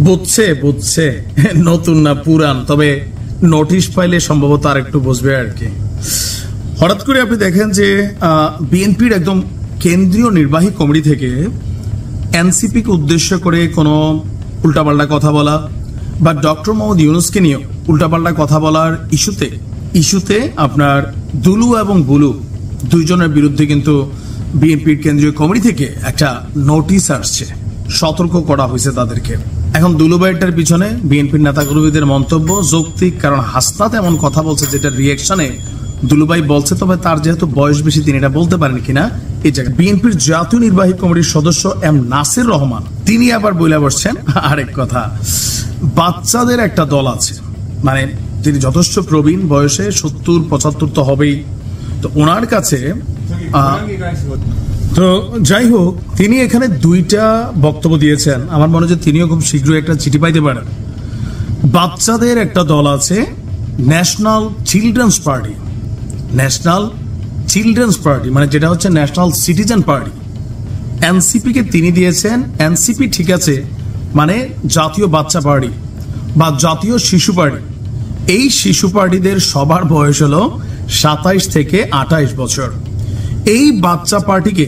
বুঝছে বুঝছে, নতুন না পুরান, তবে নোটিশ পাইলে সম্ভবত আর একটু বুঝবে আর কি। হঠাৎ করে আপনি দেখেন যে বিএনপির একদম কেন্দ্রীয় নির্বাহী কমিটি থেকে এনসিপি কে উদ্দেশ্য করে কোনো উল্টাপাল্টা কথা বলা বা ডক্টর মোহাম্মদ ইউনূসকে নিয়ে উল্টাপাল্টা কথা বলার ইস্যুতে আপনার দুলু এবং বুলু দুইজনের বিরুদ্ধে কিন্তু বিএনপির কেন্দ্রীয় কমিটি থেকে একটা নোটিশ আসছে, সতর্ক করা হয়েছে তাদেরকে। এখন দুলু ভাইটার পিছনে বিএনপির নেতাকর্মীদের মন্তব্য যৌক্তিক, কারণ হাসনাত এমন কথা বলছে যেটা রিয়াকশনে দুলুভাই বলছে, তবে তার যেহেতু বয়স বেশি তিনি এটা বলতে পারেন কিনা এই জায়গায়। বিএনপির জাতীয় নির্বাহী কমিটির সদস্য এম নাসির রহমান তিনি আবার বলে বসছেন আরেক কথা, বাচ্চাদের একটা দল আছে, মানে তিনি যথেষ্ট প্রবীণ বয়সে 70-75 তো হবেই, তো ওনার কাছে তো যাই হোক তিনি এখানে দুইটা বক্তব্য দিয়েছেন। আমার মনে হয় তিনিও খুব শীঘ্রই একটা চিঠি পাইতে পারেন। বাচ্চাদের একটা দল আছে ন্যাশনাল চিলড্রেন্স পার্টি, মানে যেটা হচ্ছে ন্যাশনাল সিটিজেন পার্টি। এনসিপি কে তিনি দিয়েছেন এনসিপি, ঠিক আছে, মানে জাতীয় বাচ্চা পার্টি বা জাতীয় শিশু পার্টি। এই শিশু পার্টিদের সবার বয়স হলো 27 থেকে 28 বছর। এই বাচ্চা পার্টিকে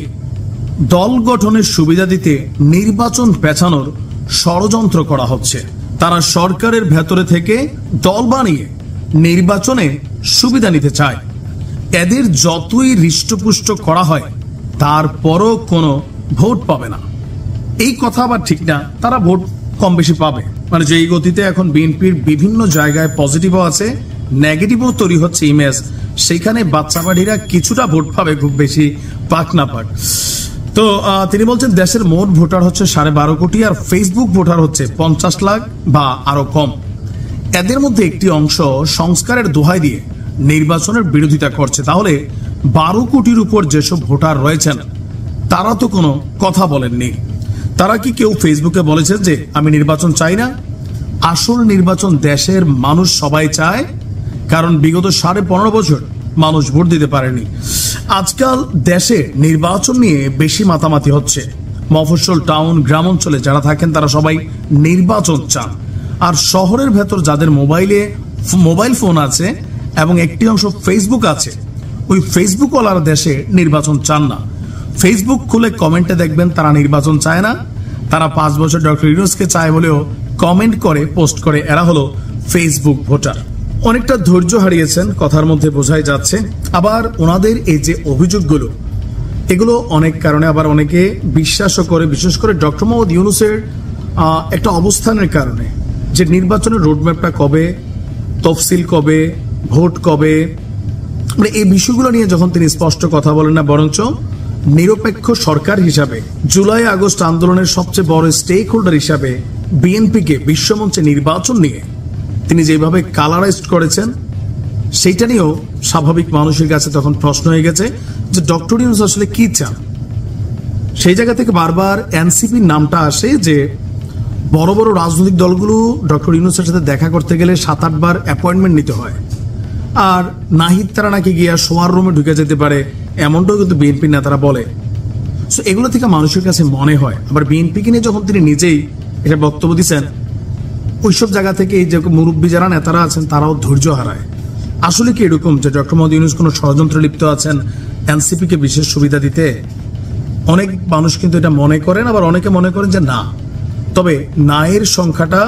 দল গঠনের সুবিধা দিতে নির্বাচন পেছানোর ষড়যন্ত্র করা হচ্ছে। তারা সরকারের ভেতরে থেকে দল বানিয়ে নির্বাচনে সুবিধা নিতে চায়। এদের যতই হৃষ্টপুষ্ট করা হয় তারপরও কোনো ভোট পাবে না। এই কথা আবার ঠিক না, তারা ভোট কম বেশি পাবে, মানে যেই গতিতে এখন বিএনপির বিভিন্ন জায়গায় পজিটিভও আছে নেগেটিভও তৈরি হচ্ছে ইমেজ, সেখানে বাচ্চা বাড়িরা কিছুটা ভোট পাবে, খুব বেশি পাক না পাক। তো তিনি বলছেন দেশের মোট ভোটার হচ্ছে 12.5 কোটি আর ফেসবুক ভোটার হচ্ছে 50 লাখ বা আরো কম। এদের মধ্যে একটি অংশ সংস্কারের দোহাই দিয়ে নির্বাচনের বিরোধিতা করছে। তাহলে 12 কোটির উপর যেসব ভোটার রয়েছেন তারা তো কোনো কথা বলেননি। তারা কি কেউ ফেসবুকে বলেছেন যে আমি নির্বাচন চাই না? আসল নির্বাচন দেশের মানুষ সবাই চায়, কারণ বিগত 15.5 বছর মানুষ ভোট দিতে পারেনি। আজকাল দেশে নির্বাচন নিয়ে বেশি মাতামাতি হচ্ছে। মফস্বল, টাউন, গ্রাম অঞ্চলে যারা থাকেন তারা সবাই নির্বাচন চান, আর শহরের ভেতর যাদের মোবাইল ফোন আছে এবং একটি অংশ ফেসবুক আছে, ওই ফেসবুক ওয়ালার দেশে নির্বাচন চান না। ফেসবুক খুলে কমেন্টে দেখবেন তারা নির্বাচন চায় না। তারা 5 বছর ডক্টর ইউনূসকে চায় বলেও কমেন্ট করে, পোস্ট করে। এরা হলো ফেসবুক ভোটার। অনেকটা ধৈর্য হারিয়েছেন, কথার মধ্যে বোঝাই যাচ্ছে। আবার ওনাদের এই যে অভিযোগগুলো, এগুলো অনেক কারণে, আবার অনেকে বিশ্বাসও করে, বিশেষ করে ডক্টর মোহাম্মদ ইউনূসের একটা অবস্থানের কারণে, যে নির্বাচনের রোডম্যাপটা কবে, তফসিল কবে, ভোট কবে, মানে এই বিষয়গুলো নিয়ে যখন তিনি স্পষ্ট কথা বলেন না, বরঞ্চ নিরপেক্ষ সরকার হিসাবে জুলাই আগস্ট আন্দোলনের সবচেয়ে বড় স্টেক হোল্ডার হিসাবে বিএনপিকে বিশ্বমঞ্চে নির্বাচন নিয়ে তিনি যেভাবে কালারাইজড করেছেন, সেইটা নিয়েও স্বাভাবিক মানুষের কাছে তখন প্রশ্ন হয়ে গেছে যে ডক্টর ইউনূস আসলে কি চান। সেই জায়গা থেকে বারবার এনসিপির নামটা আসে, যে বড় বড় রাজনৈতিক দলগুলো ডক্টর ইউনূসের সাথে দেখা করতে গেলে 7-8 বার অ্যাপয়েন্টমেন্ট নিতে হয়, আর নাহিদ তারা নাকি গিয়া শোয়ার রুমে ঢুকে যেতে পারে, এমনটাও কিন্তু বিএনপির নেতারা বলে। সো এগুলো থেকে মানুষের কাছে মনে হয়। আবার বিএনপিকে নিয়ে যখন তিনি নিজেই এটা বক্তব্য দিচ্ছেন, ওইসব জায়গা থেকে এই যে মুরব্বী যারা নেতারা আছেন তারাও ধৈর্য হারায়। আসলে কি এরকম যে ডক্টর মোহাম্মদ ইউনূস কোনো ষড়যন্ত্রে লিপ্ত আছেন এনসিপি কে বিশেষ সুবিধা দিতে? অনেক মানুষ কিন্তু এটা মনে করেন, আবার অনেকে মনে করেন যে না, তবে নায়ের সংখ্যাটা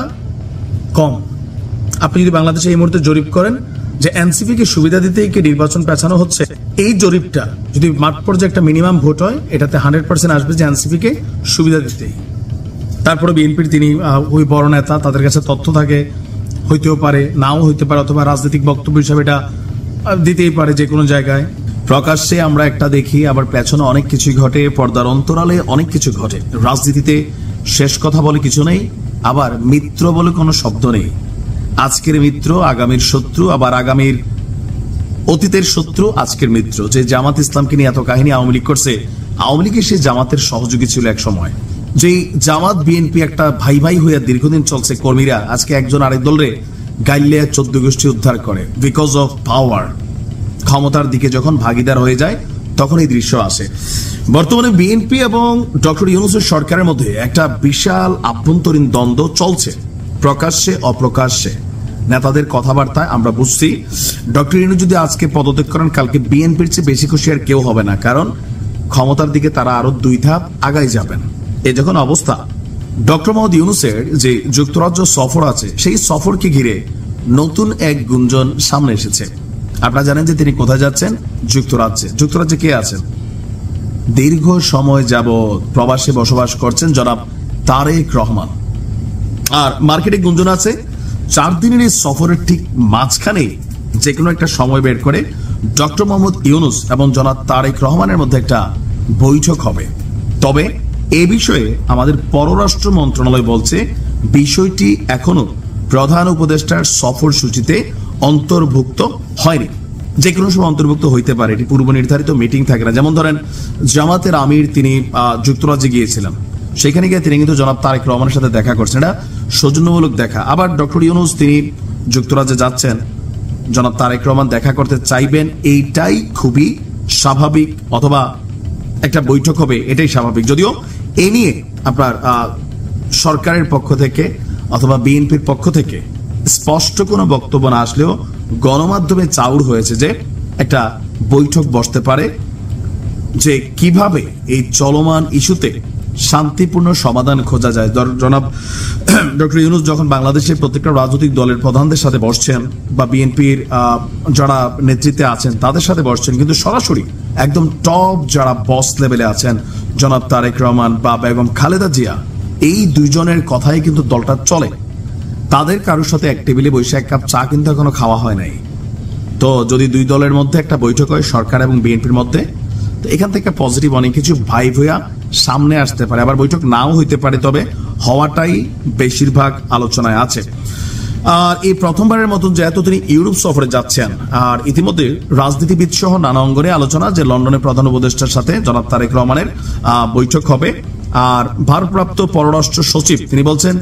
কম। আপনি যদি বাংলাদেশে এই মুহূর্তে জরিপ করেন যে এনসিপি কে সুবিধা দিতেই কি নির্বাচন পেছানো হচ্ছে, এই জরিপটা যদি মাঠ পর্যায়ে একটা মিনিমাম ভোট হয়, এটাতে 100% আসবে যে এনসিপি কে সুবিধা দিতেই। তারপরে বিএনপির তিনি ওই বড় নেতা, তাদের কাছে তথ্য থাকে, হইতেও পারে নাও হইতে পারে, অথবা রাজনৈতিক বক্তব্য হিসাবে এটা দিতেই পারে যে কোনো জায়গায়। প্রকাশ্যে আমরা একটা দেখি, আবার পেছনে অনেক কিছুই ঘটে, পর্দার অন্তরালে অনেক কিছু ঘটে। রাজনীতিতে শেষ কথা বলে কিছু নেই, আবার মিত্র বলে কোনো শব্দ নেই। আজকের মিত্র আগামীর শত্রু, আবার আগামীর অতীতের শত্রু আজকের মিত্র। যে জামাত ইসলামকে নিয়ে এত কাহিনী আওয়ামী লীগ করছে, আওয়ামী লীগের সেই জামাতের সহযোগী ছিল এক সময়। যেই জামাত বিএনপি একটা ভাই ভাই হইয়া দীর্ঘদিন চলছে, কর্মীরা আজকে একজন আরেক দলরে গাইলিয়া 14 গোষ্ঠী উদ্ধার করে বিকজ অফ পাওয়ার। ক্ষমতার দিকে যখন ভাগিদার হয়ে যায় তখন এই দৃশ্য আসে। বর্তমানে বিএনপি এবং ডক্টর ইউনূসের সরকারের মধ্যে একটা বিশাল আভ্যন্তরীণ দ্বন্দ্ব চলছে, প্রকাশ্যে অপ্রকাশ্যে। নেতাদের কথাবার্তায় আমরা বুঝছি ডক্টর ইউনূস যদি আজকে পদত্যাগ করেন, কালকে বিএনপির চেয়ে বেশি খুশি আর কেউ হবে না, কারণ ক্ষমতার দিকে তারা আরো 2 ধাপ আগাই যাবেন। এই যখন অবস্থা, ডক্টর মোহাম্মদ ইউনূসের যে যুক্তরাজ্য সফর আছে, সেই সফরকে ঘিরে নতুন এক গুঞ্জন সামনে এসেছে। আপনারা জানেন যে তিনি কোথায় যাচ্ছেন? যুক্তরাজ্যে। যুক্তরাজ্যে কে আছেন? দীর্ঘ সময় যাবৎ প্রবাসে বসবাস করছেন জনাব তারেক রহমান। আর মার্কেটে গুঞ্জন আছে 4 দিনের এই সফরের ঠিক মাঝখানে যে কোনো একটা সময় বের করে ডক্টর মোহাম্মদ ইউনূস এবং জনাব তারেক রহমানের মধ্যে একটা বৈঠক হবে। তবে এ বিষয়ে আমাদের পররাষ্ট্র মন্ত্রণালয় বলছে বিষয়টি এখনো প্রধান উপদেষ্টার সফর সূচিতে অন্তর্ভুক্ত হয়নি। যে কোনো সময় অন্তর্ভুক্ত হইতে পারে, এটি পূর্ব নির্ধারিত মিটিং থাকে না। যেমন ধরেন জামাতের আমির তিনি যুক্তরাজ্যে গিয়েছিলেন, সেখানে গিয়ে তিনি কিন্তু জনাব তারেক রহমানের সাথে দেখা করছেন, এটা সৌজন্যমূলক দেখা। আবার ডক্টর ইউনূস তিনি যুক্তরাজ্যে যাচ্ছেন, জনাব তারেক রহমান দেখা করতে চাইবেন, এইটাই খুবই স্বাভাবিক, অথবা একটা বৈঠক হবে, এটাই স্বাভাবিক। যদিও এ নিয়ে আপনার সরকারের পক্ষ থেকে অথবা বিএনপির পক্ষ থেকে স্পষ্ট কোনো বক্তব্য না আসলেও গণমাধ্যমে চাউর হয়েছে যে একটা বৈঠক বসতে পারে, যে কিভাবে এই চলমান ইস্যুতে শান্তিপূর্ণ সমাধান খোঁজা যায়। জনাব ডক্টর ইউনূস যখন বাংলাদেশের প্রত্যেকটা রাজনৈতিক দলের প্রধানদের সাথে বসছেন বা বিএনপির যারা নেতৃত্বে আছেন তাদের সাথে বসছেন, কিন্তু সরাসরি একদম টপ যারা বস লেভেলে আছেন জনাব তারেক রহমান বা বেগম খালেদা জিয়া, এই 2 জনের কথাই কিন্তু দলটা চলে। তাদের কারোর সাথে এক টেবিলে বসে 1 কাপ চা কিন্তু এখনো খাওয়া হয় নাই। তো যদি 2 দলের মধ্যে একটা বৈঠক হয় সরকার এবং বিএনপির মধ্যে, তো এখান থেকে পজিটিভ অনেক কিছু ভাইব হইয়া সামনে আসতে পারে। আবার বৈঠক নাও হইতে পারে, তবে হওয়াটাই বেশিরভাগ আলোচনায় আছে। আর এই প্রথমবারের মতন যেহেতু তিনি ইউরোপ সফরে যাচ্ছেন, আর ইতিমধ্যে রাজনীতিবিদ সহ নানা অঙ্গনে আলোচনা যে লন্ডনের প্রধান উপদেষ্টার সাথে জনাব তারেক রহমানের বৈঠক হবে। আর ভারপ্রাপ্ত পররাষ্ট্র সচিব তিনি বলছেন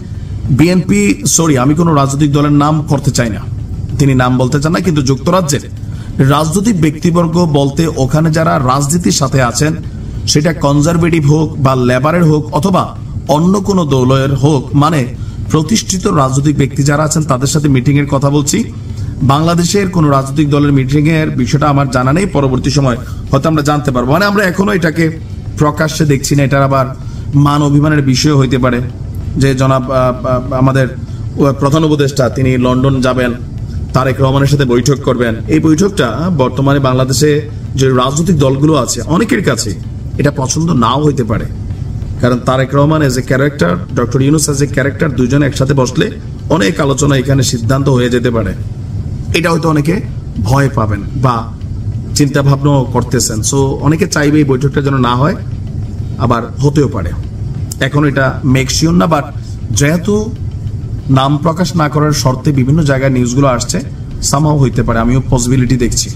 বিএনপি, আমি কোনো রাজনৈতিক দলের নাম করতে চাই না, তিনি নাম বলতে চান না, কিন্তু যুক্তরাজ্যের রাজনৈতিক ব্যক্তিবর্গ বলতে ওখানে যারা রাজনীতির সাথে আছেন, সেটা কনজারভেটিভ হোক বা লেবারের হোক অথবা অন্য কোনো দলের হোক, মানে প্রতিষ্ঠিত রাজনৈতিক ব্যক্তি যারা আছেন তাদের সাথে মিটিং এর কথা বলছি। বাংলাদেশের কোন রাজনৈতিক দলের মিটিং এর বিষয়টা আমার জানা নেই, পরবর্তী সময় হয়তো আমরা জানতে পারবো। মানে আমরা এখনো এটাকে প্রকাশ্যে দেখছি না, এটার আবার মান অভিমানের বিষয় হইতে পারে যে জনাব আমাদের প্রধান উপদেষ্টা তিনি লন্ডন যাবেন, তারেক রহমানের সাথে বৈঠক করবেন। এই বৈঠকটা বর্তমানে বাংলাদেশে যে রাজনৈতিক দলগুলো আছে অনেকের কাছে এটা পছন্দ নাও হইতে পারে, কারণ Tarique Rahman as a character, doctor Yunus as a character, 2 জন একসাথে বসলে অনেক আলোচনা এখানে সিদ্ধান্ত হয়ে যেতে পারে। এটা হয়তো অনেকে ভয় পাবেন বা চিন্তা ভাবনাও করতেছেন। সো অনেকে চাইবে এই বৈঠকটা যেন না হয়, আবার হতেও পারে। এখন এটা মেকশিওর না, বাট যেহেতু নাম প্রকাশ না করার শর্তে বিভিন্ন জায়গায় নিউজগুলো আসছে, সামহাও হইতে পারে, আমিও পসিবিলিটি দেখছি।